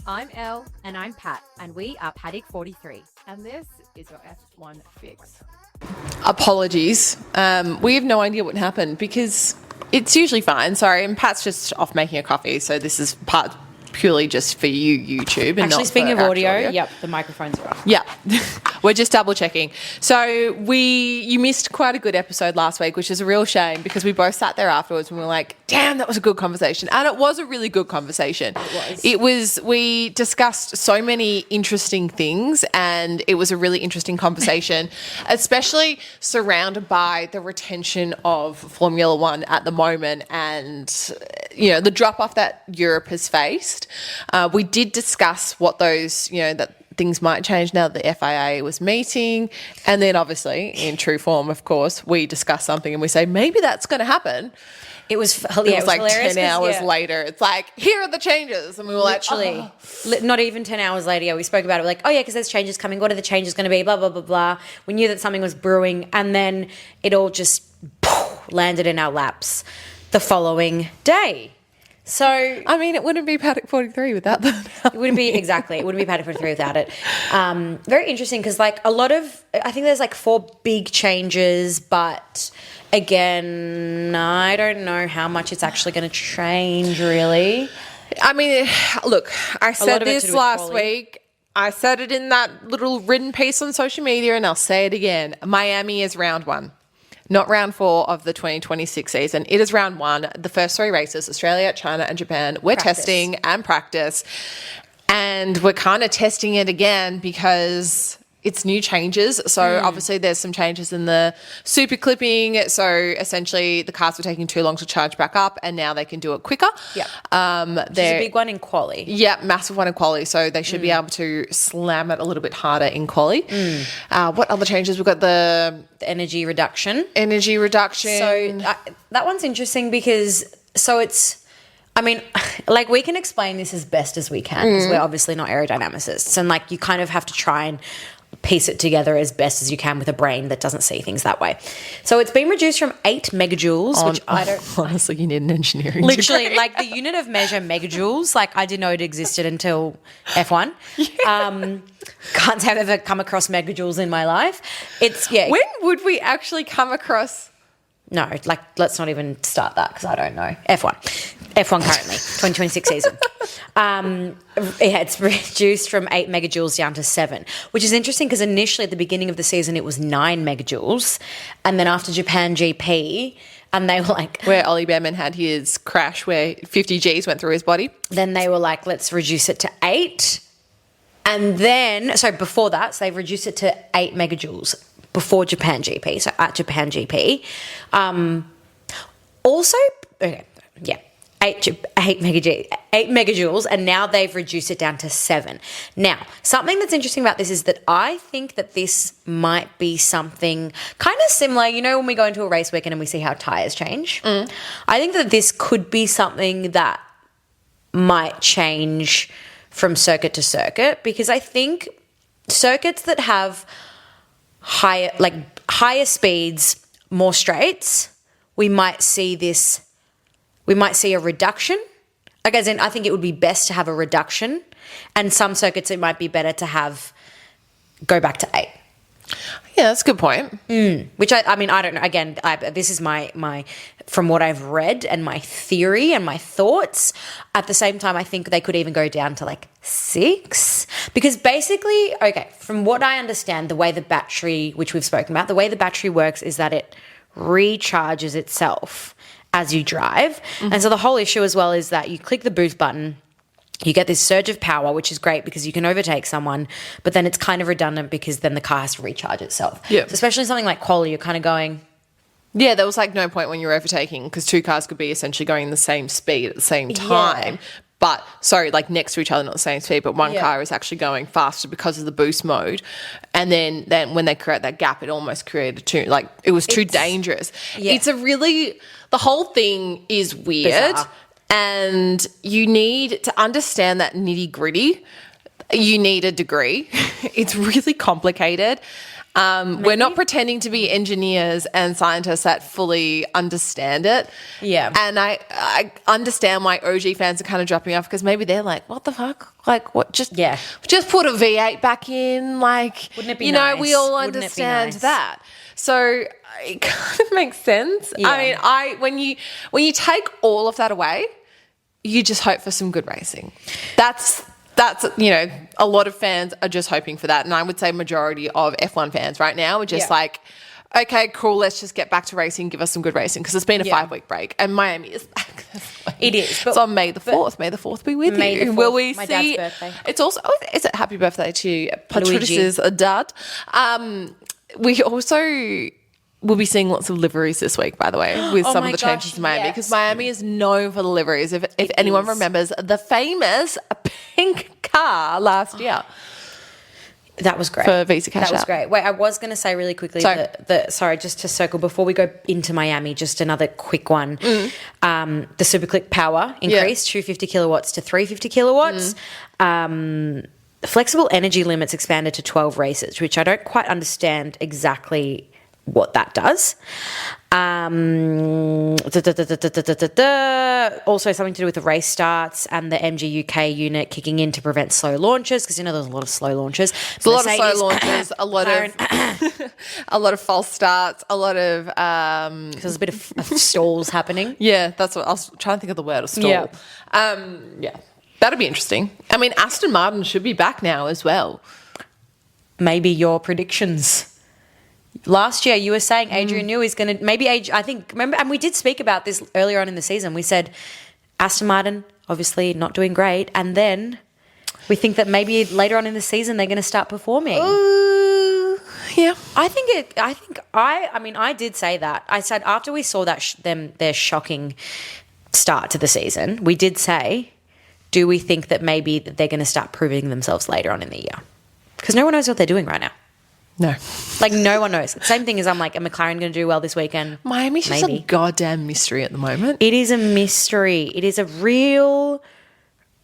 I'm Elle, And I'm Pat, and we are Paddock 43. and this is your F1 fix. Apologies. We have no idea what happened because it's usually fine. Sorry, and Pat's just off making a coffee, so this is part purely just for you, YouTube. And Actually, not speaking for of actual audio, yep, the microphones are on. Yeah, we're just double checking. So you missed quite a good episode last week, which is a real shame because we both sat there afterwards and we were like, damn, that was a good conversation. And it was a really good conversation. We discussed so many interesting things and it was a really interesting conversation, especially surrounded by the retention of Formula One at the moment and, you know, the drop off that Europe has faced. We did discuss what those, you know, that things might change now that the FIA was meeting. And then obviously, in true form, of course, we discuss something and we say, maybe that's going to happen. It was It was like 10 hours yeah. later. It's like, here are the changes. And we were Literally, like, oh. not even 10 hours later, yeah, we spoke about it. We're like, oh, yeah, because there's changes coming. What are the changes going to be? Blah, blah, blah, blah. We knew that something was brewing. And then it all just landed in our laps the following day. So, I mean, it wouldn't be Paddock 43 without that. it wouldn't be Paddock 43 without it. Very interesting because, like, I think there's like 4 big changes, but again, I don't know how much it's actually going to change, really. I mean, look, I said of it to this do with last quality. week. I said it in that little written piece on social media and I'll say it again. Miami is round 1. Not round 4 of the 2026 season. It is round 1. The first 3 races, Australia, China, and Japan, we're testing and practice. And we're kind of testing it again because it's new changes. So obviously there's some changes in the super clipping. So essentially the cars were taking too long to charge back up and now they can do it quicker. Yeah. There's a big one in quali. Yeah, massive one in quali. So they should be able to slam it a little bit harder in quali. What other changes? We've got the Energy reduction. energy reduction. So that one's interesting because I mean, like, we can explain this as best as we can because we're obviously not aerodynamicists, and like you kind of have to try and piece it together as best as you can with a brain that doesn't see things that way. So it's been reduced from 8 megajoules, which I don't honestly, you need an engineering literally degree. like the unit of measure megajoules. Like, I didn't know it existed until F1. Can't say I've ever come across megajoules in my life. When would we actually come across? No, like, let's not even start that because I don't know. F1 currently, 2026 season. It's reduced from 8 megajoules down to 7, which is interesting because initially at the beginning of the season it was 9 megajoules. And then after Japan GP, and they were like... Where Ollie Behrman had his crash where 50 Gs went through his body. Then they were like, let's reduce it to 8. And then, so before that, so they've reduced it to 8 megajoules before Japan GP, so at Japan GP. Also, okay, yeah, 8 megajoules, and now they've reduced it down to 7. Now, something that's interesting about this is that I think that this might be something kind of similar. You know, when we go into a race weekend and we see how tyres change? I think that this could be something that might change from circuit to circuit, because I think circuits that have higher speeds, more straights, we might see a reduction. Like, as in, I think it would be best to have a reduction, and some circuits it might be better to go back to 8. Yeah, that's a good point. Which I mean, I don't know. Again, this is my from what I've read and my theory and my thoughts. At the same time, I think they could even go down to like 6, because basically, okay, from what I understand, the way the battery, which we've spoken about, the way the battery works is that it recharges itself as you drive. And so the whole issue as well is that you click the boost button, you get this surge of power, which is great because you can overtake someone, but then it's kind of redundant because then the car has to recharge itself. Yeah. So especially something like quali, you're kind of going... Yeah, there was like no point when you were overtaking because 2 cars could be essentially going the same speed at the same time. But, like next to each other, not the same speed, but one car is actually going faster because of the boost mode. And then when they create that gap, it almost created it was too dangerous. Yeah. It's the whole thing is weird. Bizarre. And you need to understand that nitty gritty. You need a degree. It's really complicated. We're not pretending to be engineers and scientists that fully understand it. Yeah. And I understand why OG fans are kind of dropping off because maybe they're like, what the fuck? Like, what? Just put a V8 back in. Like, wouldn't it be you know, nice? we all Wouldn't it be understand nice? that. So it kind of makes sense. Yeah. I mean, when you take all of that away, you just hope for some good racing. That's you know, a lot of fans are just hoping for that. And I would say majority of F1 fans right now are just like, okay, cool, let's just get back to racing, give us some good racing because it's been a 5-week break and Miami is back this week. It is. It's on May the 4th. May the 4th be with May you. the 4th, Will we my see? dad's birthday. It's also, is it happy birthday to Patrice's dad? We also will be seeing lots of liveries this week, by the way, with some of the changes in Miami because Miami is known for the liveries. If anyone remembers the famous pink car last year. That was great. For Visa Cash That was Out. great. Wait, I was going to say really quickly sorry, just to circle before we go into Miami, just another quick one. The Superclick power increased 250 kilowatts to 350 kilowatts. Flexible energy limits expanded to 12 races, which I don't quite understand exactly what that does. Also something to do with the race starts and the MG UK unit kicking in to prevent slow launches because, you know, there's a lot of slow launches. There's a lot of slow launches, a lot of false starts, a lot of... there's a bit of stalls happening. Yeah, that's what I was trying to think of the word, a stall. Yeah. That'd be interesting. I mean, Aston Martin should be back now as well. Maybe your predictions. Last year, you were saying Adrian Newey is going to I think remember, and we did speak about this earlier on in the season. We said Aston Martin obviously not doing great, and then we think that maybe later on in the season they're going to start performing. Yeah, I did say that. I said after we saw that their shocking start to the season, we did say, do we think that maybe they're going to start proving themselves later on in the year? Because no one knows what they're doing right now. No. Like, no one knows. Same thing as I'm like, are McLaren going to do well this weekend? Miami's just a goddamn mystery at the moment. It is a mystery. It is a real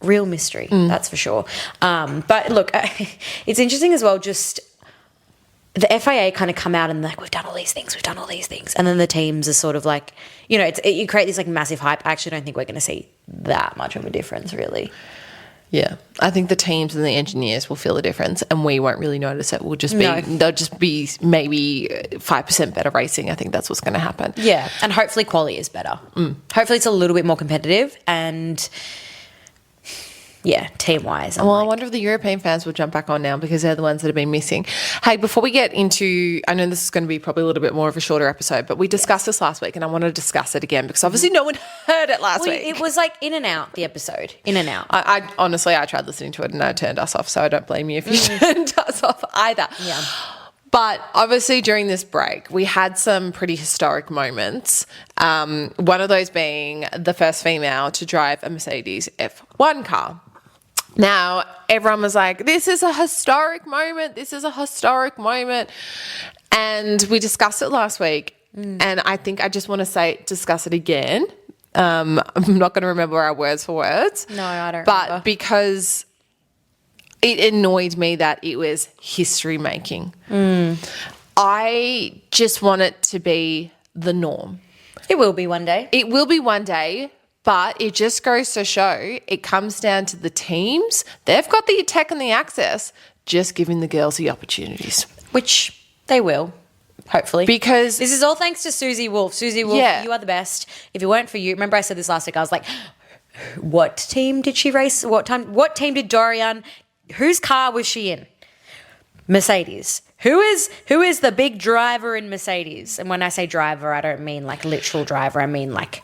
mystery, that's for sure. But look, it's interesting as well, just the FIA kind of come out and like, we've done all these things. And then the teams are sort of like, you know, you create this like massive hype. I actually don't think we're going to see that much of a difference, really. Yeah, I think the teams and the engineers will feel the difference and we won't really notice it. They'll just be maybe 5% better racing. I think that's what's going to happen. Yeah, and hopefully quality is better. Hopefully it's a little bit more competitive and, yeah, team-wise. Well, I wonder if the European fans will jump back on now because they're the ones that have been missing. Hey, before we get into, I know this is going to be probably a little bit more of a shorter episode, but we discussed this last week and I want to discuss it again because obviously no one heard it last week. It was like in and out, the episode. In and out. I honestly, I tried listening to it and I turned us off, so I don't blame you if you turned us off either. Yeah. But obviously during this break, we had some pretty historic moments. One of those being the first female to drive a Mercedes F1 car. Now, everyone was like, this is a historic moment. And we discussed it last week. And I think I just want to discuss it again. I'm not going to remember our words for words. No, I don't But remember. because it annoyed me that it was history making. I just want it to be the norm. It will be one day. It will be one day. But it just goes to show it comes down to the teams. They've got the tech and the access, just giving the girls the opportunities. Which they will, hopefully. Because this is all thanks to Susie Wolf. Susie Wolf, you are the best. If it weren't for you, remember I said this last week, I was like, what team did she race? What team did Dorian, whose car was she in? Mercedes. Who is the big driver in Mercedes? And when I say driver, I don't mean like literal driver. I mean like...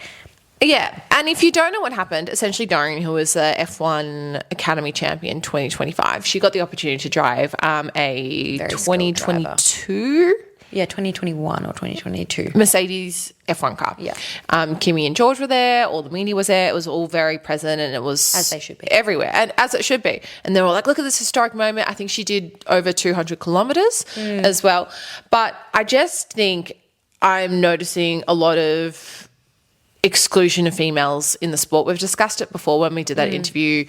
Yeah, and if you don't know what happened, essentially Dorian, who was the F1 Academy champion 2025, she got the opportunity to drive a 2022... Yeah, 2021 or 2022. Mercedes F1 car. Yeah. Kimmy and George were there, all the media was there. It was all very present and it was... As they should be. Everywhere, and as it should be. And they were like, look at this historic moment. I think she did over 200 kilometres as well. But I just think I'm noticing a lot of exclusion of females in the sport. We've discussed it before when we did that interview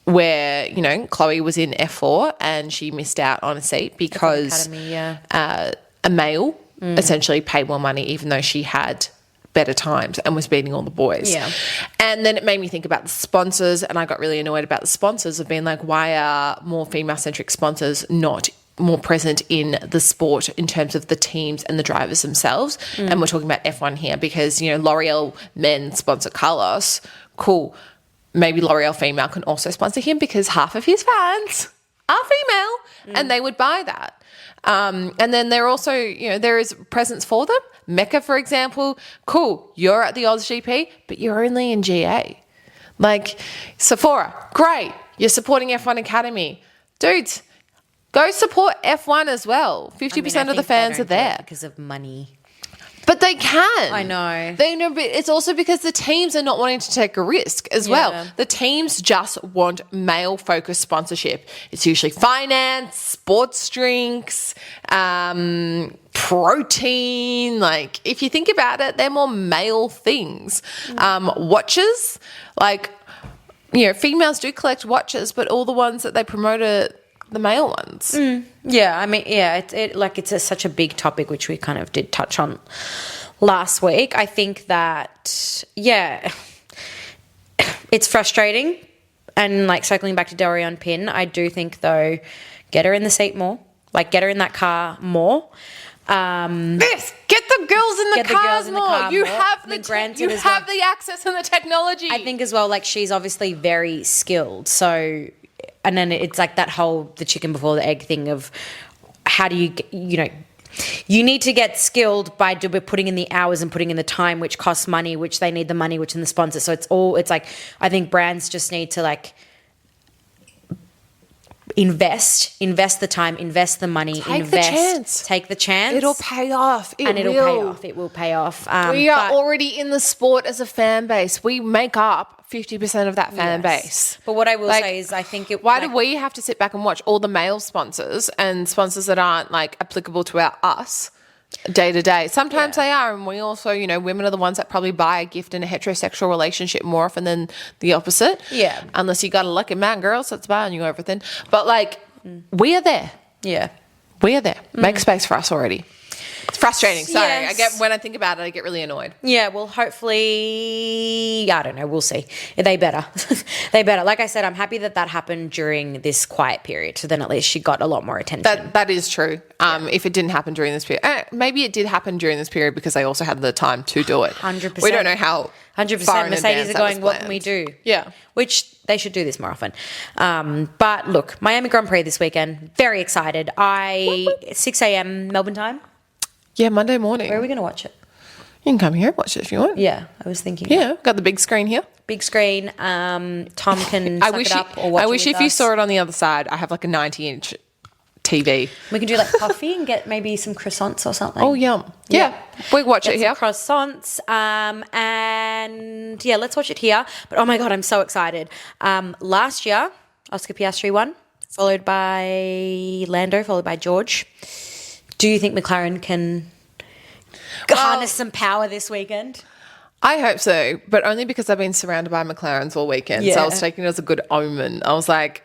where, you know, Chloe was in F4 and she missed out on a seat because Academy, yeah. a male essentially paid more money even though she had better times and was beating all the boys. Yeah. And then it made me think about the sponsors, and I got really annoyed about the sponsors of being like, why are more female-centric sponsors not more present in the sport in terms of the teams and the drivers themselves? And we're talking about F1 here because, you know, L'Oreal men sponsor Carlos. Cool. Maybe L'Oreal female can also sponsor him because half of his fans are female and they would buy that. And then there also, you know, there is presence for them. Mecca, for example, cool, you're at the Oz GP, but you're only in GA. Like Sephora, great, you're supporting F1 Academy. Dudes, go support F1 as well. 50% of the fans are there. Because of money. But they can. I know. They know, but it's also because the teams are not wanting to take a risk as well. The teams just want male-focused sponsorship. It's usually finance, sports drinks, protein. Like, if you think about it, they're more male things. Watches, like, you know, females do collect watches, but all the ones that they promote are the male ones. Yeah, I mean, yeah, it's such a big topic, which we kind of did touch on last week. I think that, yeah, it's frustrating. And like circling back to Dorian Pin, I do think though, get her in the seat more, like get her in that car more. Yes, get the girls in the cars more. You have the access and the technology. I think as well, like she's obviously very skilled, so. And then it's like that whole the chicken before the egg thing of how do you, you know, you need to get skilled by putting in the hours and putting in the time, which costs money, which they need the money, which in the sponsor. So it's like, I think brands just need to like invest the time, invest the money, take the chance. It'll pay off. It will pay off. We are already in the sport as a fan base. We make up 50% of that fan base. But what I will say is I think why do we have to sit back and watch all the male sponsors and sponsors that aren't like applicable to us day to day? Sometimes they are, and we also, you know, women are the ones that probably buy a gift in a heterosexual relationship more often than the opposite. Yeah. Unless you got a lucky man, girls, that's buying you everything. But like, we are there. Yeah. We are there. Make space for us already. It's frustrating. Sorry. Yes. When I think about it, I get really annoyed. Yeah, well, hopefully, I don't know, we'll see. They better. Like I said, I'm happy that happened during this quiet period. So then at least she got a lot more attention. That is true. If it didn't happen during this period, maybe it did happen during this period because they also had the time to do it. 100%. We don't know how. 100%. Mercedes are going, what can we do? Yeah. Which they should do this more often. But look, Miami Grand Prix this weekend. Very excited. 6 a.m. Melbourne time. Yeah, Monday morning. Where are we going to watch it? You can come here and watch it if you want. Yeah, I was thinking. Yeah, got the big screen here. Big screen. Tom can suck it up or watch it. I wish with if you us. saw it on the other side, I have like a 90-inch TV. We can do like coffee and get maybe some croissants or something. Oh, yum. Yeah. We watch it here. Croissants. And yeah, let's watch it here. But oh my God, I'm so excited. Last year, Oscar Piastri won, followed by Lando, followed by George. Do you think McLaren can harness some power this weekend? I hope so, but only because I've been surrounded by McLarens all weekend. So I was taking it as a good omen. I was like,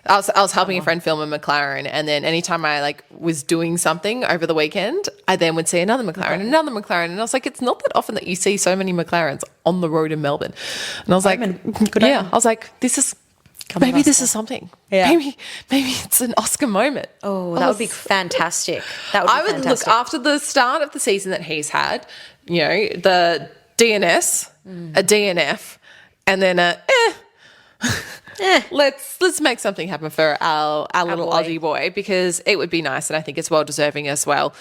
I was helping a friend film a McLaren, and then anytime I like was doing something over the weekend, I then would see another McLaren, another McLaren, and I was like, it's not that often that you see so many McLarens on the road in Melbourne. And I was like, I was like, this is. Maybe this is something. Yeah. Maybe it's an Oscar moment. Oh, that would be fantastic. I would look after the start of the season that he's had, you know, the DNS, a DNF, and then let's make something happen for our little Aussie boy, because it would be nice, and I think it's well deserving as well.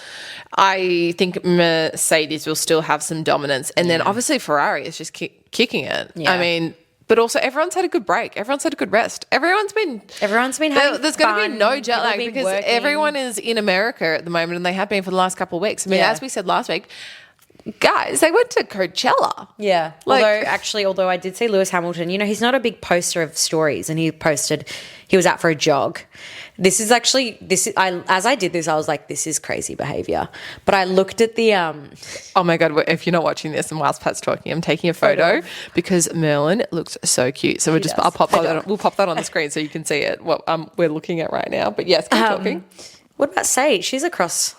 I think Mercedes will still have some dominance, and then obviously Ferrari is just kicking it. Yeah. I mean. But also, everyone's had a good break. Everyone's had a good rest. Everyone's been having There's going to be no jet lag because everyone is in America at the moment, and they have been for the last couple of weeks. I mean, as we said last week, guys, they went to Coachella. Yeah. Although I did see Lewis Hamilton, he's not a big poster of stories, and he was out for a jog. As I did this, I was like, this is crazy behavior. But I looked at the Oh my God, if you're not watching this and whilst Pat's talking, I'm taking a photo because Merlin looks so cute. So we'll pop that on the screen so you can see it, what we're looking at right now. But yes, keep talking. What about Sage? She's across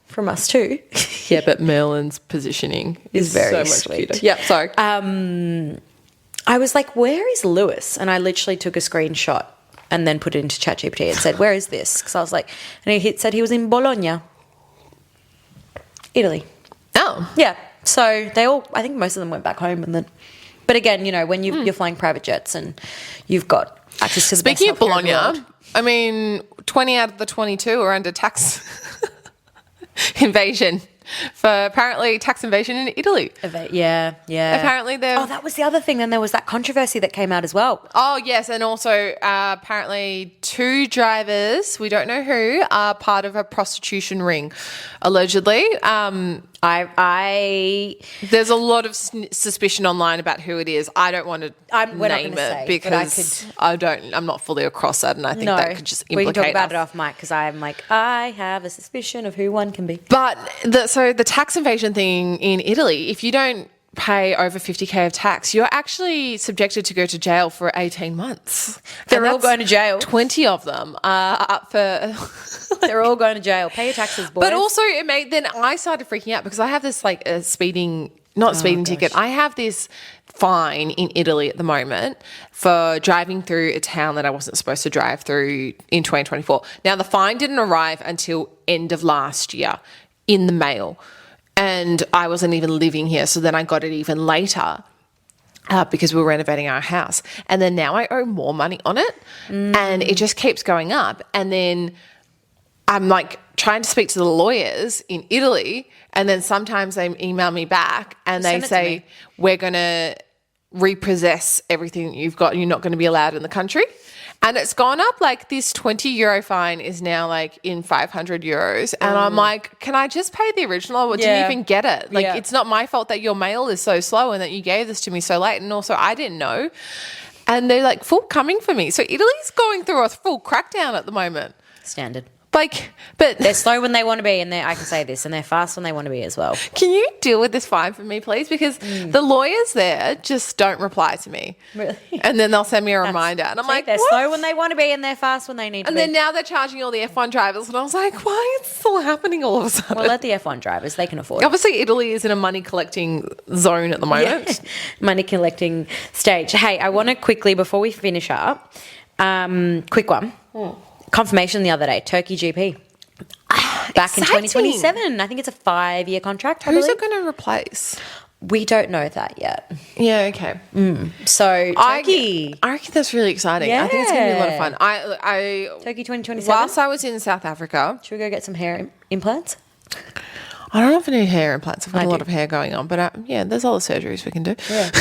from us too. Yeah, but Merlin's positioning is very so much sweet. cuter. Yeah, sorry. I was like, where is Lewis? And I literally took a screenshot and then put it into ChatGPT and said, where is this? Because I was like, and he said he was in Bologna, Italy. Oh. Yeah. So I think most of them went back home. But again, when you're flying private jets and you've got access to the best Speaking of healthcare in the Bologna, world. I mean, 20 out of the 22 are under tax invasion for apparently tax invasion in Italy. Yeah. Apparently they're... Oh, that was the other thing. Then there was that controversy that came out as well. Oh, yes. And also apparently 2 drivers, we don't know who, are part of a prostitution ring, allegedly. There's a lot of suspicion online about who it is. I don't want to name it because I'm not fully across that, and I think that could just implicate we can talk about us. it off mic because I'm like, I have a suspicion of who one can be. But the tax invasion thing in Italy, if you don't pay over 50k of tax, you're actually subjected to go to jail for 18 months. They're all going to jail. 20 of them are up for... They're all going to jail. Pay your taxes, boys. But also, then I started freaking out because I have this like a speeding ticket. I have this fine in Italy at the moment for driving through a town that I wasn't supposed to drive through in 2024. Now, the fine didn't arrive until end of last year in the mail, and I wasn't even living here. So then I got it even later. Because we were renovating our house. And then now I owe more money on it, and it just keeps going up. And then I'm like trying to speak to the lawyers in Italy, and then sometimes they email me back and they say, we're going to repossess everything you've got. You're not going to be allowed in the country. And it's gone up, like this 20 euro fine is now like in 500 euros. And I'm like, can I just pay the original? Or didn't even get it? Like, it's not my fault that your mail is so slow and that you gave this to me so late. And also I didn't know. And they're like full coming for me. So Italy's going through a full crackdown at the moment. Standard. Like, but they're slow when they want to be, and I can say this, and they're fast when they want to be as well. Can you deal with this fine for me, please? Because the lawyers there just don't reply to me. Really? And then they'll send me a reminder. And I'm like, they're what? slow when they want to be, and they're fast when they need to be. And then now they're charging all the F1 drivers. And I was like, why is this all happening all of a sudden? Well, let the F1 drivers, they can afford it. Obviously, Italy is in a money collecting zone at the moment. Yeah. Money collecting stage. Hey, I want to quickly, before we finish up, quick one. Confirmation the other day, Turkey GP. Back in 2027. I think it's a 5-year contract. Who's it going to replace? We don't know that yet. Yeah, okay. So Turkey. I reckon that's really exciting. I think it's going to be a lot of fun. Turkey 2027. Whilst I was in South Africa. Should we go get some hair implants? I don't know if I need hair implants. I've got a lot of hair going on. But there's all the surgeries we can do. Yeah.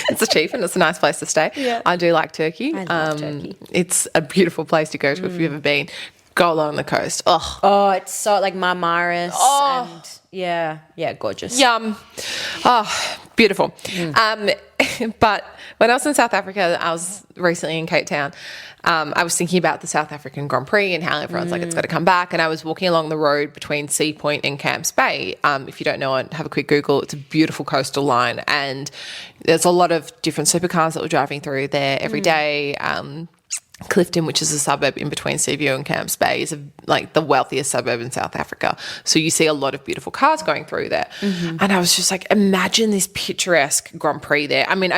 It's cheap and it's a nice place to stay. Yeah. I do like Turkey. I love Turkey. It's a beautiful place to go to if you've ever been. Go along the coast. Oh, it's so like Marmaris and yeah, gorgeous. Yum. Oh, beautiful. But when I was in South Africa, I was recently in Cape Town. I was thinking about the South African Grand Prix and how everyone's like, it's got to come back. And I was walking along the road between Sea Point and Camps Bay. If you don't know it, have a quick Google. It's a beautiful coastal line. And there's a lot of different supercars that were driving through there every day. Clifton, which is a suburb in between Seaview and Camps Bay, is like the wealthiest suburb in South Africa. So you see a lot of beautiful cars going through there. And I was just like, imagine this picturesque Grand Prix there. I mean,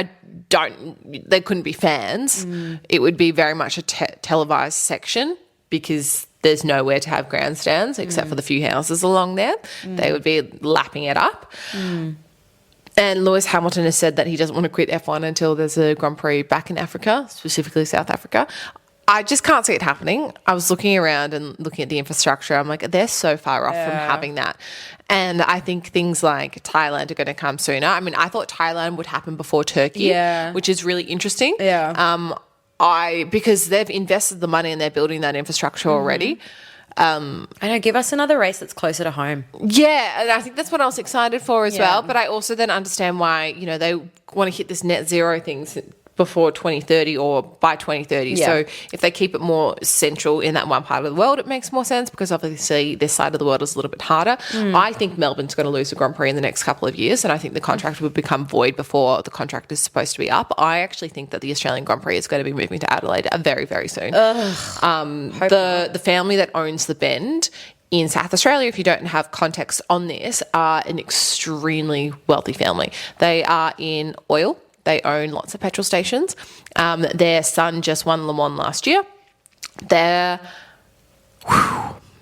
they couldn't be fans. It would be very much a televised section because there's nowhere to have grandstands except for the few houses along there. They would be lapping it up. And Lewis Hamilton has said that he doesn't want to quit F1 until there's a Grand Prix back in Africa, specifically South Africa. I just can't see it happening. I was looking around and looking at the infrastructure. I'm like, they're so far off from having that. And I think things like Thailand are going to come sooner. I mean, I thought Thailand would happen before Turkey, which is really interesting. Because they've invested the money and they're building that infrastructure already. I know, give us another race that's closer to home. Yeah, and I think that's what I was excited for as Yeah. well. But I also then understand why, they want to hit this net zero things before 2030 or by 2030. Yeah. So if they keep it more central in that one part of the world, it makes more sense because obviously this side of the world is a little bit harder. I think Melbourne's going to lose the Grand Prix in the next couple of years, and I think the contract would become void before the contract is supposed to be up. I actually think that the Australian Grand Prix is going to be moving to Adelaide very, very soon. The family that owns the Bend in South Australia, if you don't have context on this, are an extremely wealthy family. They are in oil. They own lots of petrol stations. Their son just won Le Mans last year. They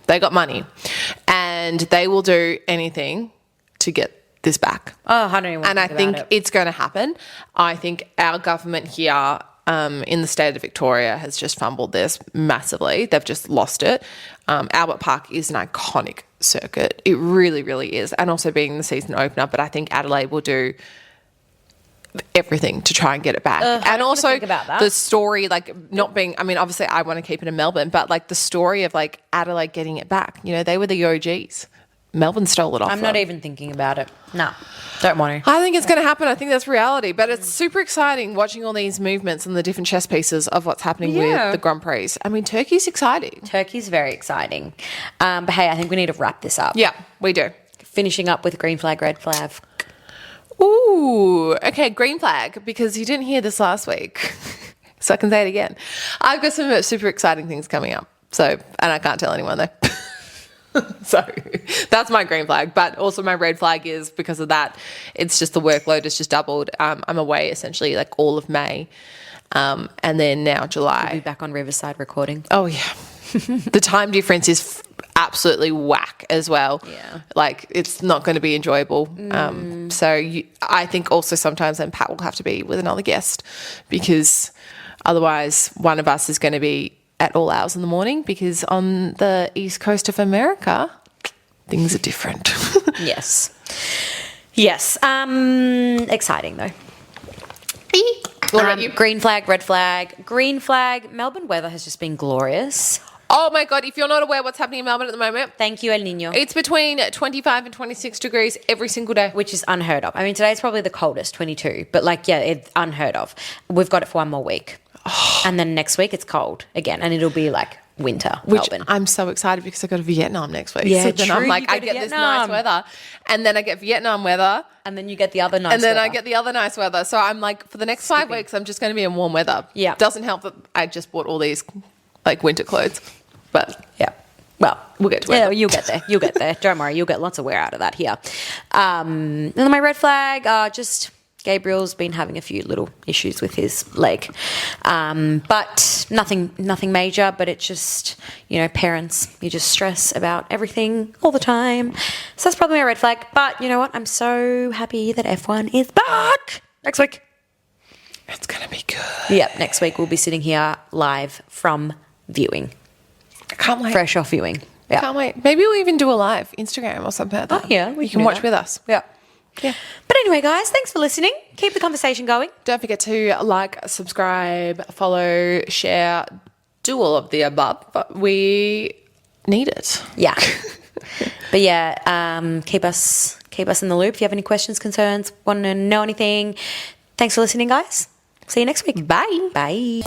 got money. And they will do anything to get this back. Oh, I don't even want And to I think think about it. it's going to happen. I think our government here in the state of Victoria has just fumbled this massively. They've just lost it. Albert Park is an iconic circuit. It really, really is. And also being the season opener. But I think Adelaide will do everything to try and get it back. And also think about that. the story, not being, obviously I want to keep it in Melbourne, but the story of Adelaide getting it back, they were the OGs. Melbourne stole it off I'm not them. even thinking about it. No, don't want to. I think it's going to happen. I think that's reality, but it's super exciting watching all these movements and the different chess pieces of what's happening Yeah. with the Grand Prix. Turkey's exciting. Turkey's very exciting. But hey, I think we need to wrap this up. Yeah, we do. Finishing up with green flag, red flag. Ooh, okay, green flag, because you didn't hear this last week. So I can say it again. I've got some super exciting things coming up. And I can't tell anyone though. So that's my green flag. But also my red flag is because of that, it's just the workload has just doubled. I'm away essentially all of May. And then now July. We'll be back on Riverside recording. Oh, yeah. The time difference is absolutely whack as well. Yeah. It's not going to be enjoyable. I think also sometimes then Pat will have to be with another guest because otherwise one of us is going to be at all hours in the morning because on the east coast of America, things are different. Yes. Yes. Exciting though. What about you? Green flag, red flag. Green flag. Melbourne weather has just been glorious. Oh my God, if you're not aware what's happening in Melbourne at the moment, Thank you, El Nino. it's between 25 and 26 degrees every single day. Which is unheard of. Today's probably the coldest, 22. But it's unheard of. We've got it for one more week. And then next week it's cold again. And it'll be winter, Which Melbourne. I'm so excited because I go to Vietnam next week. Yeah, so then true, I'm you like, go I to get this Vietnam. nice weather. And then I get Vietnam weather. And then you get the other nice And then I weather. get the other nice weather. So I'm for the next 5 weeks, I'm just going to be in warm weather. Yeah. Doesn't help that I just bought all these winter clothes. But Yeah. Well, we'll get to it. Yeah, you'll get there. You'll get there. Don't worry. You'll get lots of wear out of that here. And then my red flag, just Gabriel's been having a few little issues with his leg. But nothing major, but it's just, parents, you just stress about everything all the time. So that's probably my red flag. But you know what? I'm so happy that F1 is back next week. It's going to be good. Yep, next week we'll be sitting here live from viewing. I can't wait. Fresh off viewing. Yeah. Can't wait. Maybe we'll even do a live Instagram or something like that. Oh, yeah, we You can can do watch that. with us. Yeah. Yeah. But anyway, guys, thanks for listening. Keep the conversation going. Don't forget to subscribe, follow, share, do all of the above. But we need it. Yeah. But yeah, keep us in the loop. If you have any questions, concerns, want to know anything. Thanks for listening, guys. See you next week. Bye. Bye.